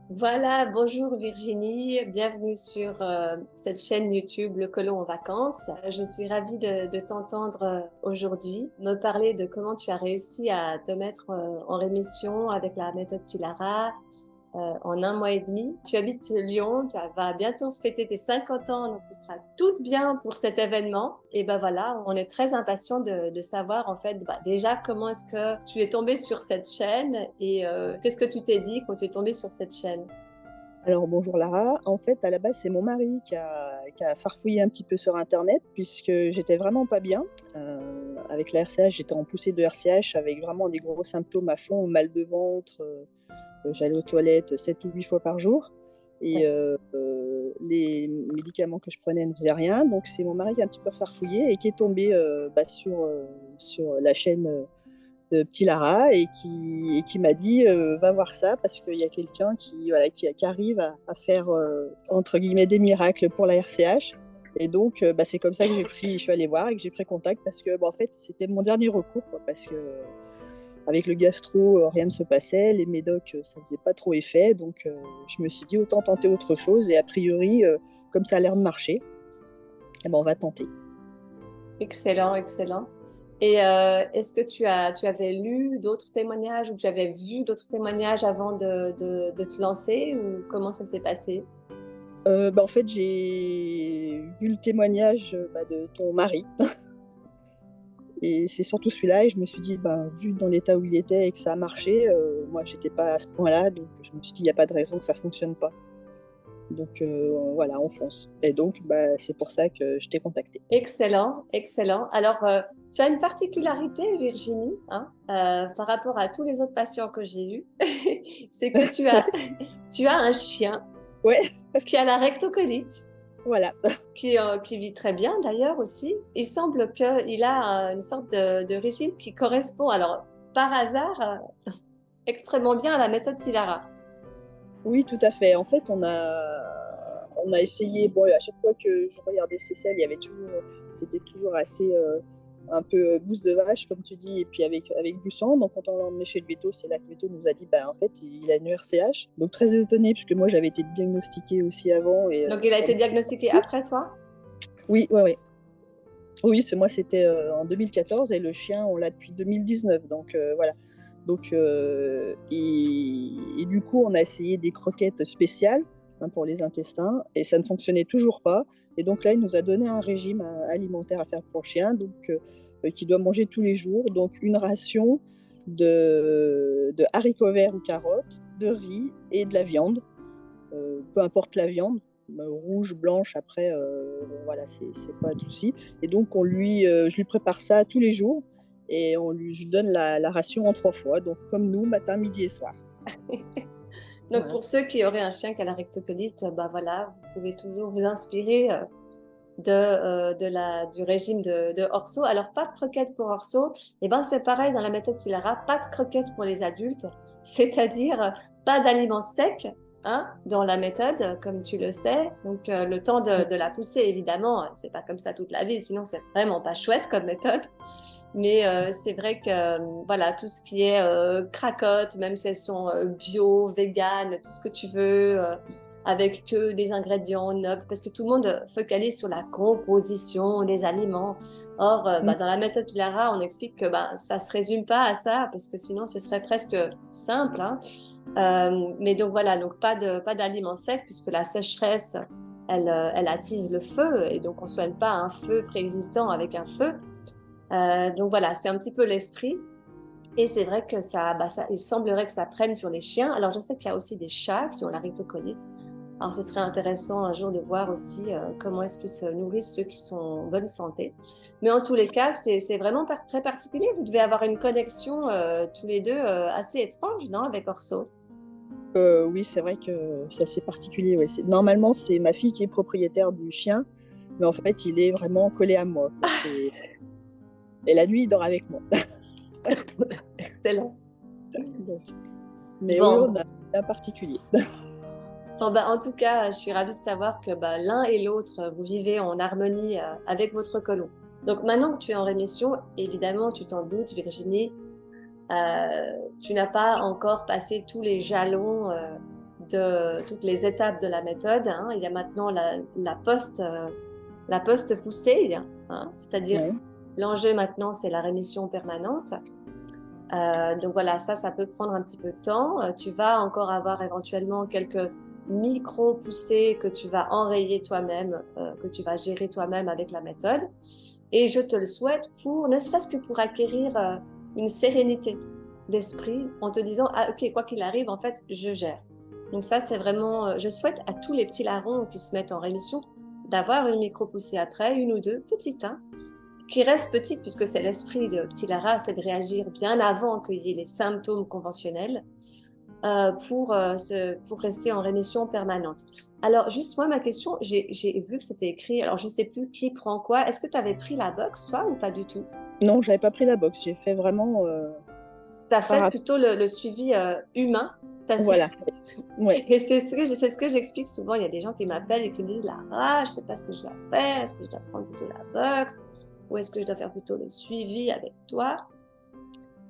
Voilà, bonjour Virginie, bienvenue sur cette chaîne YouTube Le Colon en vacances. Je suis ravie de t'entendre aujourd'hui, me parler de comment tu as réussi à te mettre en rémission avec la méthode Tilara en 1 mois et demi. Tu habites Lyon, tu vas bientôt fêter tes 50 ans, donc tu seras toute bien pour cet événement. Et ben voilà, on est très impatient de savoir en fait déjà comment est-ce que tu es tombé sur cette chaîne et qu'est-ce que tu t'es dit quand tu es tombé sur cette chaîne. Alors bonjour Lara, en fait à la base c'est mon mari qui a farfouillé un petit peu sur internet puisque j'étais vraiment pas bien. Avec la RCH, j'étais en poussée de RCH avec vraiment des gros symptômes à fond, mal de ventre, j'allais aux toilettes 7 ou 8 fois par jour et les médicaments que je prenais ne faisaient rien. Donc c'est mon mari qui a un petit peu farfouillé et qui est tombé sur la chaîne de Petit Lara et qui m'a dit va voir ça parce qu'il y a quelqu'un qui arrive à faire entre guillemets des miracles pour la RCH. Et donc c'est comme ça que je suis allée voir et que j'ai pris contact parce que en fait c'était mon dernier recours quoi, parce que avec le gastro rien ne se passait, les médocs ça faisait pas trop effet, donc je me suis dit autant tenter autre chose et a priori comme ça a l'air de marcher, eh ben, on va tenter. Excellent, excellent. Et est-ce que tu avais lu d'autres témoignages ou tu avais vu d'autres témoignages avant de te lancer ou comment ça s'est passé? En fait j'ai vu le témoignage de ton mari. Et c'est surtout celui-là, et je me suis dit, vu dans l'état où il était et que ça a marché, moi j'étais pas à ce point-là, donc je me suis dit, il n'y a pas de raison que ça fonctionne pas. Donc voilà, on fonce. Et donc c'est pour ça que je t'ai contacté. Excellent, excellent. Alors, tu as une particularité, Virginie, hein, par rapport à tous les autres patients que j'ai eus, c'est que tu as un chien Ouais, qui a la rectocolite. voilà. Qui vit très bien d'ailleurs aussi. Il semble qu'il a une sorte de régime qui correspond, alors par hasard, extrêmement bien à la méthode Tilara. Oui, tout à fait. En fait, on a essayé, bon, à chaque fois que je regardais ces selles, il y avait toujours, c'était toujours assez un peu bouse de vache, comme tu dis, et puis avec du sang. Donc, quand on l'a emmené chez le veto, c'est là que le veto nous a dit, en fait, il a une RCH. Donc, très étonné, puisque moi, j'avais été diagnostiquée aussi avant. Et, Donc il a été diagnostiqué après toi? oui, ouais, ouais. Oui, moi, c'était en 2014 et le chien, on l'a depuis 2019. Donc, voilà. Donc, et du coup, on a essayé des croquettes spéciales pour les intestins et ça ne fonctionnait toujours pas. Et donc là, il nous a donné un régime alimentaire à faire pour le chien, donc qui doit manger tous les jours. Donc une ration de haricots verts ou carottes, de riz et de la viande, peu importe la viande, rouge, blanche, après, voilà, c'est pas de souci. Et donc, je lui prépare ça tous les jours et je lui donne la ration en 3 fois, donc comme nous, matin, midi et soir. Donc Voilà. pour ceux qui auraient un chien qui a la rectocolite, voilà, vous pouvez toujours vous inspirer du régime de Orso. Alors, pas de croquettes pour Orso. Et ben, c'est pareil dans la méthode Tilara, pas de croquettes pour les adultes, c'est-à-dire pas d'aliments secs, hein, dans la méthode, comme tu le sais. Donc, le temps de la pousser, évidemment, c'est pas comme ça toute la vie, sinon c'est vraiment pas chouette comme méthode. Mais c'est vrai que voilà, tout ce qui est cracotte, même si elles sont bio, vegan, tout ce que tu veux, avec que des ingrédients nobles, parce que tout le monde focalise sur la composition des aliments. Or, dans la méthode Lara, on explique que ça se résume pas à ça, parce que sinon ce serait presque simple, hein. Mais donc voilà, donc pas d'aliments secs, puisque la sécheresse, elle attise le feu, et donc on soigne pas un feu préexistant avec un feu. Donc voilà, c'est un petit peu l'esprit. Et c'est vrai que il semblerait que ça prenne sur les chiens. Alors je sais qu'il y a aussi des chats qui ont la rectocolite. Alors ce serait intéressant un jour de voir aussi comment est-ce qu'ils se nourrissent ceux qui sont en bonne santé. Mais en tous les cas, c'est vraiment très particulier. Vous devez avoir une connexion tous les deux assez étrange, non, avec Orso? Oui, c'est vrai que c'est assez particulier. Ouais. Normalement, c'est ma fille qui est propriétaire du chien, mais en fait, il est vraiment collé à moi, quoi. Et la nuit, il dort avec moi. Excellent. Donc, mais oui, on Bon, a un particulier. bon, en tout cas, je suis ravie de savoir que l'un et l'autre, vous vivez en harmonie avec votre colon. Donc maintenant que tu es en rémission, évidemment, tu t'en doutes, Virginie, tu n'as pas encore passé tous les jalons toutes les étapes de la méthode. Hein. Il y a maintenant la post-poussée, hein, c'est-à-dire Ouais. l'enjeu maintenant, c'est la rémission permanente. Donc voilà, ça peut prendre un petit peu de temps. Tu vas encore avoir éventuellement quelques micro-poussées que tu vas enrayer toi-même, que tu vas gérer toi-même avec la méthode. Et je te le souhaite ne serait-ce que pour acquérir une sérénité d'esprit en te disant, ah ok, quoi qu'il arrive, en fait, je gère. Donc ça, c'est vraiment, je souhaite à tous les petits larrons qui se mettent en rémission d'avoir une micro-poussée après, une ou deux, petites, hein, qui reste petite puisque c'est l'esprit de Petit Lara, c'est de réagir bien avant qu'il y ait les symptômes conventionnels pour rester en rémission permanente. Alors, juste moi, ma question, j'ai vu que c'était écrit, alors je ne sais plus qui prend quoi. Est-ce que tu avais pris la box, toi, ou pas du tout? Non, j'avais pas pris la boxe. J'ai fait vraiment Tu as par fait rapport. plutôt le suivi humain. Voilà. Ouais. Et c'est ce que j'explique souvent. Il y a des gens qui m'appellent et qui me disent, Lara, je ne sais pas ce que je dois faire. Est-ce que je dois prendre plutôt la box ou est-ce que je dois faire plutôt le suivi avec toi?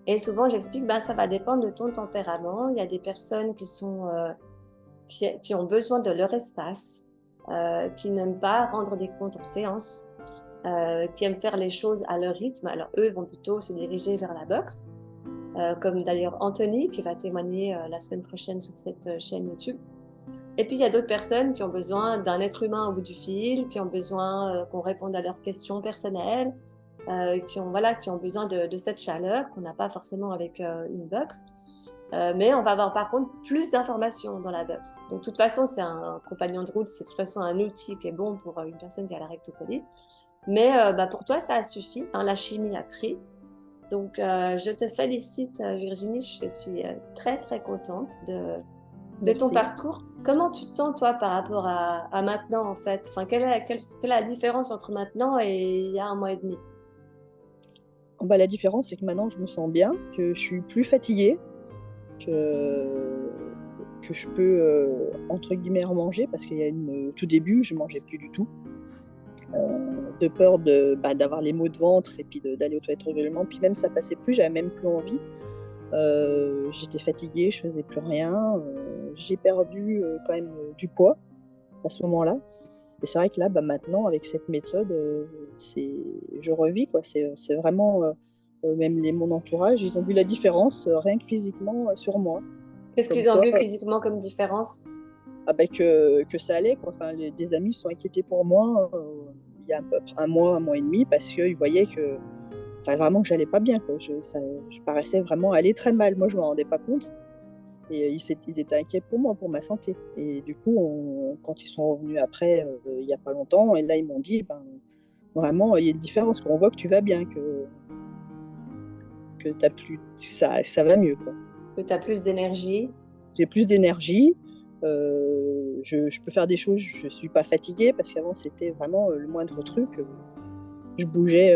Et souvent, j'explique, ben, ça va dépendre de ton tempérament. Il y a des personnes qui ont besoin de leur espace, qui n'aiment pas rendre des comptes en séance, qui aiment faire les choses à leur rythme. Alors, eux vont plutôt se diriger vers la boxe, comme d'ailleurs Anthony, qui va témoigner la semaine prochaine sur cette chaîne YouTube. Et puis, il y a d'autres personnes qui ont besoin d'un être humain au bout du fil, qui ont besoin qu'on réponde à leurs questions personnelles, qui ont besoin de cette chaleur qu'on n'a pas forcément avec une box. Mais on va avoir par contre plus d'informations dans la box. Donc, de toute façon, c'est un compagnon de route, c'est de toute façon un outil qui est bon pour une personne qui a la rectocolite. Mais pour toi, ça a suffi. Hein, la chimie a pris. Donc, je te félicite, Virginie. Je suis très, très contente de ton Merci. parcours. Comment tu te sens, toi, par rapport à maintenant, en fait? Enfin, quelle est la différence entre maintenant et il y a un mois et demi? Bah, la différence, c'est que maintenant, je me sens bien, que je suis plus fatiguée, que, que je peux, entre guillemets, manger parce au tout début, je mangeais plus du tout. De peur d'avoir les maux de ventre et puis d'aller aux toilettes régulièrement. Puis même, ça passait plus, j'avais même plus envie. J'étais fatiguée, je faisais plus rien. J'ai perdu quand même du poids à ce moment-là. Et c'est vrai que là, maintenant, avec cette méthode, je revis, quoi. C'est vraiment, même mon entourage, ils ont vu la différence, rien que physiquement, sur moi. Qu'est-ce Comme qu'ils ont quoi, vu physiquement comme différence? que ça allait, quoi. Enfin, des amis se sont inquiétés pour moi il y a à peu près un mois et demi, parce qu'ils voyaient que, enfin, vraiment que j'allais pas bien, quoi. Je paraissais vraiment aller très mal. Moi, je me rendais pas compte. Et ils étaient inquiets pour moi, pour ma santé. Et du coup, quand ils sont revenus après, il n'y a pas longtemps, et là, ils m'ont dit, vraiment, il y a une différence, qu'on voit que tu vas bien, que t'as plus, ça va mieux, quoi. Que tu as plus d'énergie? J'ai plus d'énergie, je peux faire des choses, je ne suis pas fatiguée, parce qu'avant, c'était vraiment le moindre truc. Je bougeais,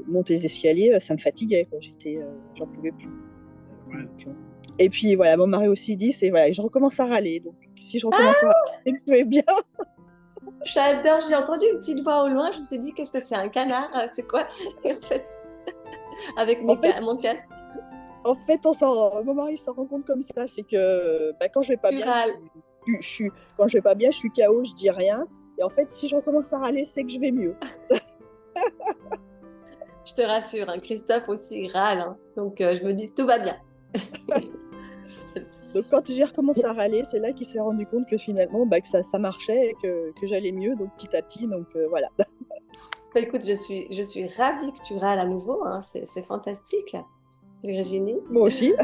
monter les escaliers, ça me fatiguait, quoi. J'en pouvais plus. Donc, et puis voilà, mon mari aussi dit, voilà, je recommence à râler. Donc si je recommence à râler, je vais bien. J'adore, j'ai entendu une petite voix au loin, je me suis dit, qu'est-ce que c'est un canard? C'est quoi? Et en fait, avec En fait, mon casque, mon mari s'en rend compte comme ça, c'est que quand je vais pas tu bien, râles. quand je vais pas bien, je suis KO, je dis rien. Et en fait, si je recommence à râler, c'est que je vais mieux. Je te rassure, hein, Christophe aussi râle. Hein. Donc, je me dis, tout va bien. Donc quand j'ai recommencé à râler, c'est là qu'il s'est rendu compte que finalement, que ça marchait et que j'allais mieux, donc petit à petit. Donc voilà. Bah, écoute, je suis ravie que tu râles à nouveau. Hein. C'est fantastique, Virginie. Moi aussi.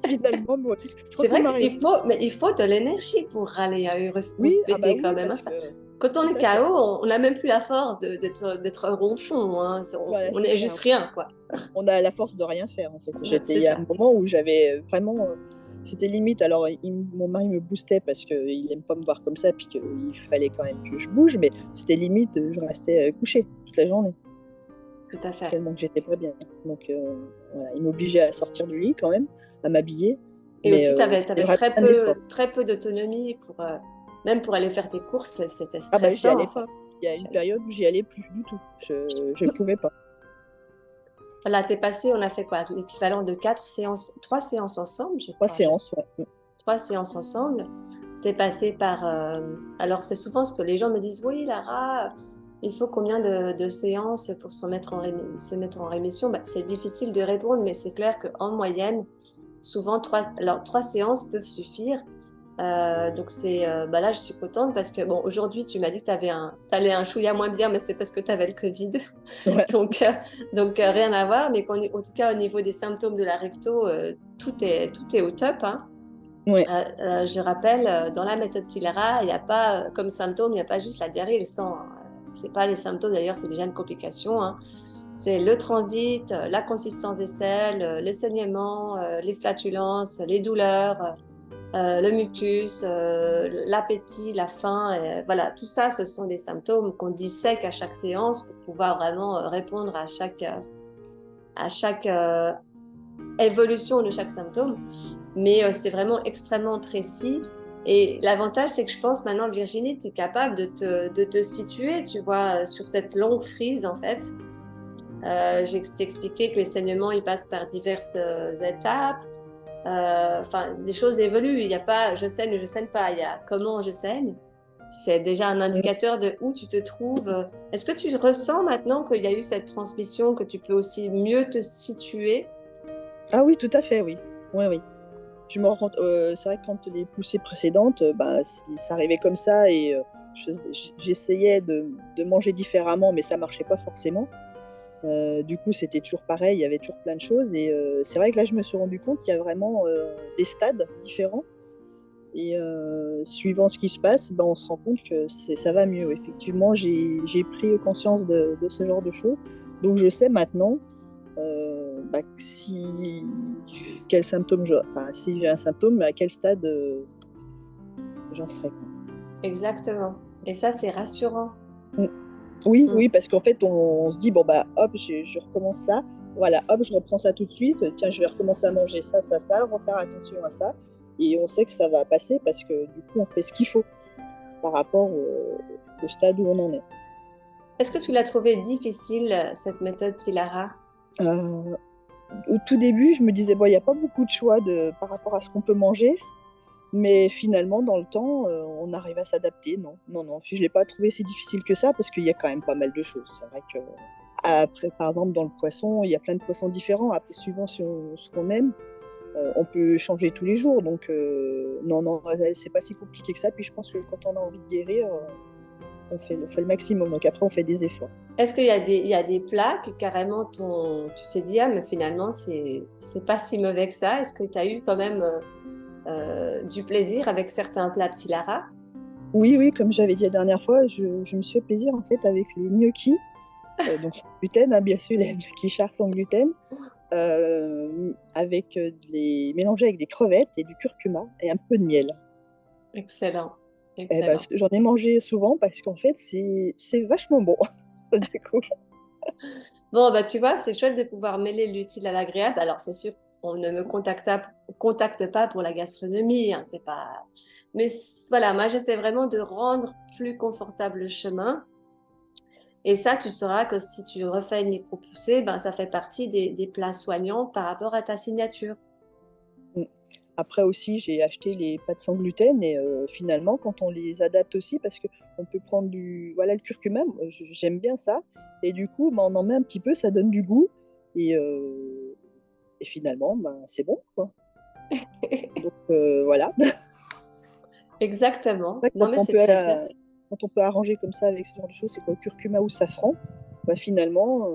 Finalement, moi aussi. Je crois C'est que mon vrai mari aussi. mais il faut de l'énergie pour râler ou Oui, se ah bah péter quand oui, même. Hein, parce ça. que Quand on tout est à fait. KO, on n'a même plus la force d'être ronchon. Hein. Voilà, On c'est est ça. juste rien, quoi. On a la force de rien faire, en fait. Il C'est y a ça. un moment où j'avais vraiment, c'était limite. Alors mon mari me boostait parce qu'il aime pas me voir comme ça, puis qu'il fallait quand même que je bouge, mais c'était limite, je restais couchée toute la journée, Tout à fait. tellement que j'étais pas bien. Donc voilà, il m'obligeait à sortir du lit quand même, à m'habiller, Et mais aussi, tu c'était avais vraiment un effort. très peu d'autonomie même pour aller faire tes courses, c'était Ah bah j'y stressant, allais en fait. pas. Il y a une période où j'y allais plus du tout. Je pouvais pas. Voilà, t'es passé, on a fait quoi? L'équivalent de 3 séances ensemble, je Trois crois. séances, ouais. 3 séances ensemble. Tu es passé par... alors, c'est souvent ce que les gens me disent, oui, Lara, il faut combien de séances pour se mettre en rémission? Bah, c'est difficile de répondre, mais c'est clair qu'en moyenne, souvent, 3 séances peuvent suffire. Donc bah là, je suis contente parce que bon, aujourd'hui, tu m'as dit que t'allais un chouïa moins bien, mais c'est parce que tu avais le Covid. Ouais. Donc, rien à voir. Mais en tout cas, au niveau des symptômes de la recto, tout est au top, hein. Ouais. Je rappelle, dans la méthode Tilara, il n'y a pas, comme symptôme, il n'y a pas juste la diarrhée et le sang, hein. C'est pas les symptômes, d'ailleurs, c'est déjà une complication, hein. C'est le transit, la consistance des selles, le saignement, les flatulences, les douleurs, le mucus, l'appétit, la faim. Voilà, tout ça, ce sont des symptômes qu'on dissèque à chaque séance pour pouvoir vraiment répondre à chaque évolution de chaque symptôme. Mais c'est vraiment extrêmement précis. Et l'avantage, c'est que je pense maintenant, Virginie, tu es capable de te situer, tu vois, sur cette longue frise, en fait. J'ai expliqué que les saignements, ils passent par diverses étapes. Enfin, les choses évoluent. Il n'y a pas je saigne ou je saigne pas. Il y a comment je saigne. C'est déjà un indicateur de où tu te trouves. Est-ce que tu ressens maintenant qu'il y a eu cette transmission, que tu peux aussi mieux te situer? Ah oui, tout à fait, oui. Oui, oui. Je me rends compte, c'est vrai que quand les poussées précédentes, bah, ça arrivait comme ça et j'essayais de manger différemment, mais ça marchait pas forcément. Du coup, c'était toujours pareil, il y avait toujours plein de choses et c'est vrai que là, je me suis rendu compte qu'il y a vraiment des stades différents et suivant ce qui se passe, ben, on se rend compte que ça va mieux. Effectivement, j'ai pris conscience de ce genre de choses, donc je sais maintenant bah, quel symptôme enfin, si j'ai un symptôme, à quel stade j'en serai. Exactement. Et ça, c'est rassurant. Mm. Oui, Mm. oui, parce qu'en fait, on se dit, bon, bah, hop, je recommence ça. Voilà, hop, je reprends ça tout de suite. Tiens, je vais recommencer à manger ça, refaire attention à ça. Et on sait que ça va passer parce que du coup, on fait ce qu'il faut par rapport au stade où on en est. Est-ce que tu l'as trouvé difficile, cette méthode Tilara? Euh, Au tout début, je me disais, bon, il n'y a pas beaucoup de choix par rapport à ce qu'on peut manger. Mais finalement, dans le temps, on arrive à s'adapter. Non, non, non, je ne l'ai pas trouvé si difficile que ça parce qu'il y a quand même pas mal de choses. C'est vrai que, après, par exemple, dans le poisson, il y a plein de poissons différents. Après, suivant ce qu'on aime, on peut changer tous les jours. Donc, non, non, c'est pas si compliqué que ça. Puis je pense que quand on a envie de guérir, on fait le maximum. Donc après, on fait des efforts. Est-ce qu'il y a des plats que carrément tu t'es dit, ah, mais finalement, c'est pas si mauvais que ça? Est-ce que tu as eu quand même du plaisir avec certains plats Tilara? Oui, oui, comme j'avais dit la dernière fois, je me suis fait plaisir en fait avec les gnocchis. Donc sans gluten, hein, bien sûr, les gnocchis chars sans gluten. Les mélanger avec des crevettes et du curcuma et un peu de miel. Excellent, Eh ben, excellent. j'en ai mangé souvent parce qu'en fait, c'est vachement bon. Du coup. Bon, bah, tu vois, c'est chouette de pouvoir mêler l'utile à l'agréable. Alors, c'est sûr, on ne me contacte pas pour la gastronomie, hein, c'est pas... Mais voilà, moi, j'essaie vraiment de rendre plus confortable le chemin. Et ça, tu sauras que si tu refais une micro-poussée, ben, ça fait partie des plats soignants par rapport à ta signature. Mm. Après aussi, j'ai acheté les pâtes sans gluten et finalement, quand on les adapte aussi, parce qu'on peut prendre voilà, le curcuma, moi, j'aime bien ça. Et du coup, ben, on en met un petit peu, ça donne du goût. Et, et finalement, ben, c'est bon, quoi. Donc voilà. Exactement. Ouais, Non, mais c'est très bien. quand on peut arranger comme ça avec ce genre de choses, c'est quoi, curcuma ou safran, bah finalement,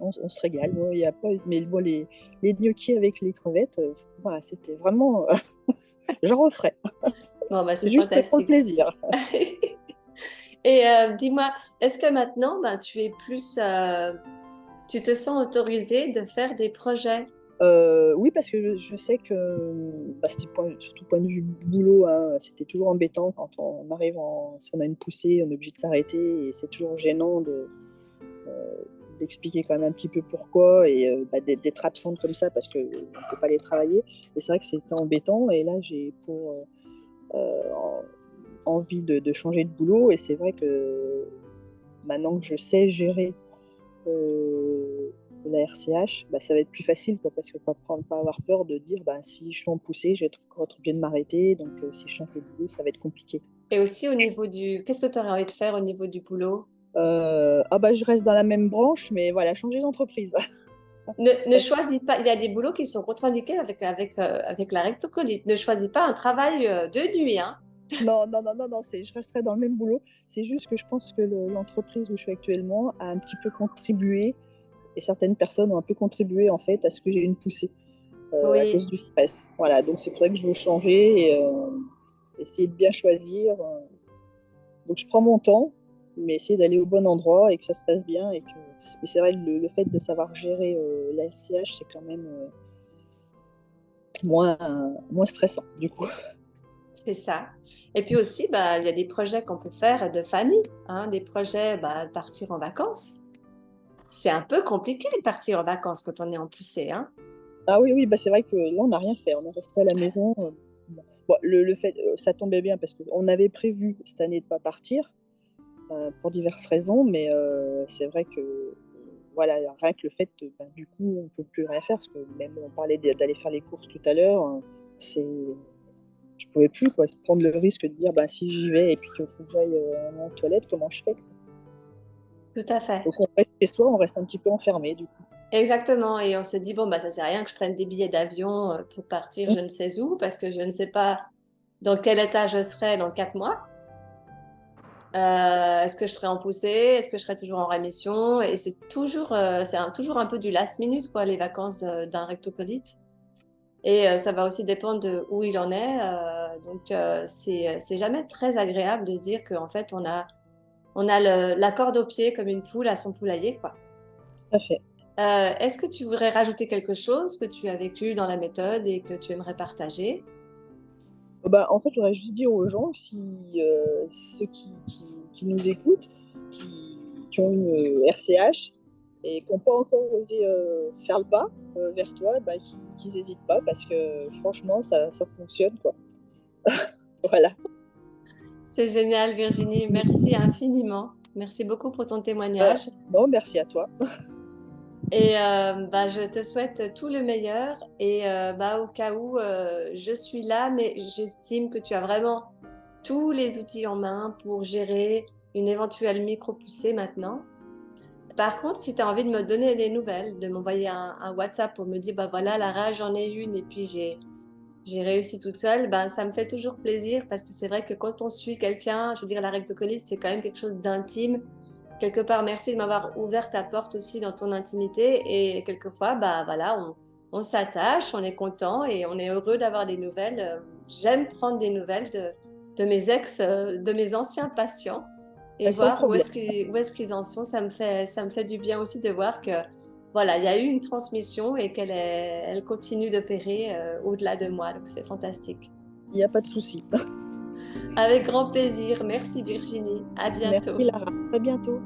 on se régale. Bon, y a pas, mais bon, les gnocchis avec les crevettes, voilà, c'était vraiment. J'en referais. Bon, bah, c'est Juste pour le fantastique. plaisir. Et dis-moi, est-ce que maintenant, ben, tu te sens autorisé de faire des projets? Oui, parce que je sais que, bah, surtout point de vue boulot, hein, c'était toujours embêtant quand on arrive si on a une poussée, on est obligé de s'arrêter et c'est toujours gênant d'expliquer quand même un petit peu pourquoi et bah, d'être absente comme ça parce qu'on ne peut pas aller travailler. Et c'est vrai que c'était embêtant et là j'ai envie de changer de boulot et c'est vrai que maintenant que je sais gérer euh, de la RCH, bah, ça va être plus facile, quoi, parce que pas avoir peur de dire bah, si je suis en poussée, je vais être obligée de m'arrêter. Donc, si je change de boulot, ça va être compliqué. Et aussi au niveau du... Qu'est-ce que tu aurais envie de faire au niveau du boulot? Ah bah, je reste dans la même branche, mais voilà, changer d'entreprise. Ne choisis pas, il y a des boulots qui sont contre-indiqués avec la rectocolite. Ne choisis pas un travail de nuit, hein. Non, non, non, non, non, je resterai dans le même boulot. C'est juste que je pense que l'entreprise où je suis actuellement a un petit peu contribué, et certaines personnes ont un peu contribué en fait à ce que j'ai une poussée à cause Oui, du stress. Voilà, donc c'est pour ça que je veux changer et essayer de bien choisir. Donc je prends mon temps, mais essayer d'aller au bon endroit et que ça se passe bien. Mais c'est vrai que le fait de savoir gérer la RCH, c'est quand même moins stressant du coup. c'est ça. Et puis aussi, bah, il y a des projets qu'on peut faire de famille, hein, des projets, bah, partir en vacances. C'est un peu compliqué de partir en vacances quand on est en poussée, hein. Ah oui, oui, bah c'est vrai que là, on n'a rien fait. On est resté à la maison. Bon, le fait, ça tombait bien parce qu'on avait prévu cette année de ne pas partir pour diverses raisons, mais c'est vrai que voilà, rien que le fait, bah, du coup, on ne peut plus rien faire parce que même on parlait d'aller faire les courses tout à l'heure, c'est, je pouvais plus quoi, prendre le risque de dire bah si j'y vais et puis qu'il faut que j'aille aux toilettes, comment je fais? Tout à fait. Donc on reste chez soi, on reste un petit peu enfermé du coup. Exactement. Et on se dit, bon, bah, ça sert à rien que je prenne des billets d'avion pour partir je ne sais où, parce que je ne sais pas dans quel état je serai dans 4 mois. Est-ce que je serai en poussée? Est-ce que je serai toujours en rémission? Et c'est toujours, toujours un peu du last minute, quoi, les vacances d'un rectocolite. Et ça va aussi dépendre de où il en est. C'est jamais très agréable de se dire qu'en fait, on a la corde au pied comme une poule à son poulailler, quoi. Tout à fait. Est-ce que tu voudrais rajouter quelque chose que tu as vécu dans la méthode et que tu aimerais partager? Bah, en fait, j'aurais juste dire aux gens, si ceux qui nous écoutent, qui ont une RCH et qui n'ont pas encore osé faire le pas vers toi, bah, qu'ils n'hésitent pas parce que franchement, ça fonctionne, quoi. Voilà. C'est génial, Virginie. Merci infiniment. Merci beaucoup pour ton Euh, témoignage. non, merci à toi. Et bah, je te souhaite tout le meilleur. Et bah, au cas où je suis là, mais j'estime que tu as vraiment tous les outils en main pour gérer une éventuelle micro-poussée maintenant. Par contre, si tu as envie de me donner des nouvelles, de m'envoyer un WhatsApp pour me dire, bah voilà, Lara, j'en ai une et puis j'ai réussi toute seule, ben, ça me fait toujours plaisir parce que c'est vrai que quand on suit quelqu'un, je veux dire, la rectocolite, c'est quand même quelque chose d'intime. Quelque part, merci de m'avoir ouvert ta porte aussi dans ton intimité et quelquefois, bah voilà, on s'attache, on est content et on est heureux d'avoir des nouvelles. J'aime prendre des nouvelles de mes de mes anciens patients et Sans voir problème. où est-ce qu'ils en sont. Ça me fait du bien aussi de voir que voilà, il y a eu une transmission et elle continue d'opérer au-delà de moi. Donc c'est fantastique. Il n'y a pas de souci. Avec grand plaisir. Merci Virginie. À Merci bientôt. Lara. À bientôt.